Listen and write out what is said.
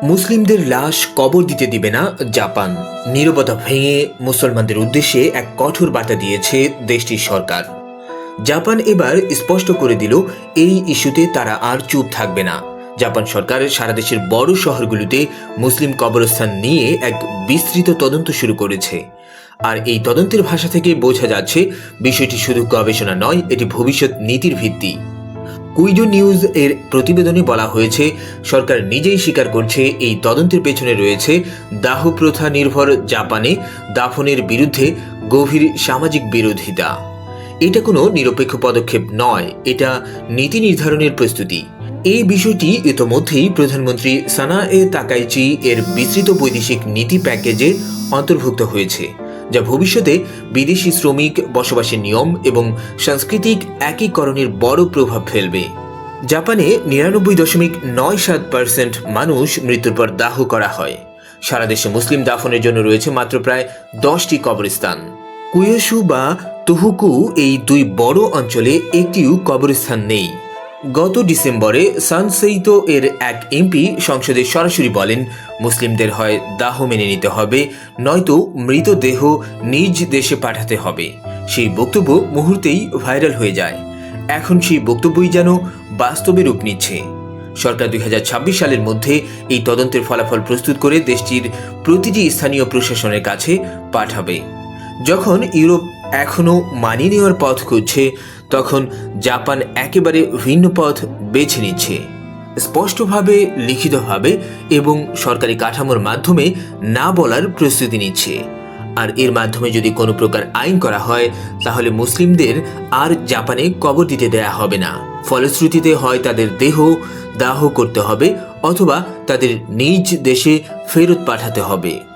মুসলিমদের লাশ কবর দিতে দিবে না জাপান। নীরবতা ভেঙে মুসলমানদের উদ্দেশ্যে এক কঠোর বার্তা দিয়েছে দেশটির সরকার। জাপান এবার স্পষ্ট করে দিল এই ইস্যুতে তারা আর চুপ থাকবে না। জাপান সরকার সারা দেশের বড় শহরগুলোতে মুসলিম কবরস্থান নিয়ে এক বিস্তৃত তদন্ত শুরু করেছে। আর এই তদন্তের ভাষা থেকে বোঝা যাচ্ছে বিষয়টি শুধু গবেষণা নয়, এটি ভবিষ্যৎ নীতির ভিত্তি। কুইডো নিউজ এর প্রতিবেদনে বলা হয়েছে, সরকার নিজেই স্বীকার করছে এই তদন্তের পেছনে রয়েছে দাহ প্রথা নির্ভর জাপানে দাফনের বিরুদ্ধে গভীর সামাজিক বিরোধিতা। এটা কোনো নিরপেক্ষ পদক্ষেপ নয়, এটা নীতি নির্ধারণের প্রস্তুতি। এই বিষয়টি ইতোমধ্যেই প্রধানমন্ত্রী সানায়ে তাকাইচি এর বিস্তৃত বৈদেশিক নীতি প্যাকেজে অন্তর্ভুক্ত হয়েছে, যা ভবিষ্যতে বিদেশি শ্রমিক বসবাসের নিয়ম এবং সাংস্কৃতিক একীকরণের বড় প্রভাব ফেলবে। জাপানে ৯৯.৯৭% মানুষ মৃত্যুর পর দাহ করা হয়। সারা দেশে মুসলিম দাফনের জন্য রয়েছে মাত্র প্রায় 10টি কবরস্থান। কুয়োশু বা তোহুকু এই দুই বড় অঞ্চলে একটিও কবরস্থান নেই। গত ডিসেম্বরে সানসেইতো এর এক এমপি সংসদে সরাসরি বলেন, মুসলিমদের হয় দাহ মেনে নিতে হবে, নয়তো মৃতদেহ নিজ দেশে পাঠাতে হবে। সেই বক্তব্য মুহূর্তেই ভাইরাল হয়ে যায়। এখন সেই বক্তব্যই যেন বাস্তবে রূপ নিচ্ছে। সরকার 2026 সালের মধ্যে এই তদন্তের ফলাফল প্রস্তুত করে দেশটির প্রতিটি স্থানীয় প্রশাসনের কাছে পাঠাবে। যখন ইউরোপ এখনও মানিয়ে নেওয়ার পথ খুঁজছে, তখন জাপান একেবারে ভিন্ন পথ বেছে নিচ্ছে। স্পষ্টভাবে, লিখিতভাবে এবং সরকারি কাঠামোর মাধ্যমে না বলার প্রস্তুতি নিচ্ছে। আর এর মাধ্যমে যদি কোনো প্রকার আইন করা হয়, তাহলে মুসলিমদের আর জাপানে কবর দিতে দেয়া হবে না। ফলশ্রুতিতে হয় তাদের দেহ দাহ করতে হবে অথবা তাদের নিজ দেশে ফেরত পাঠাতে হবে।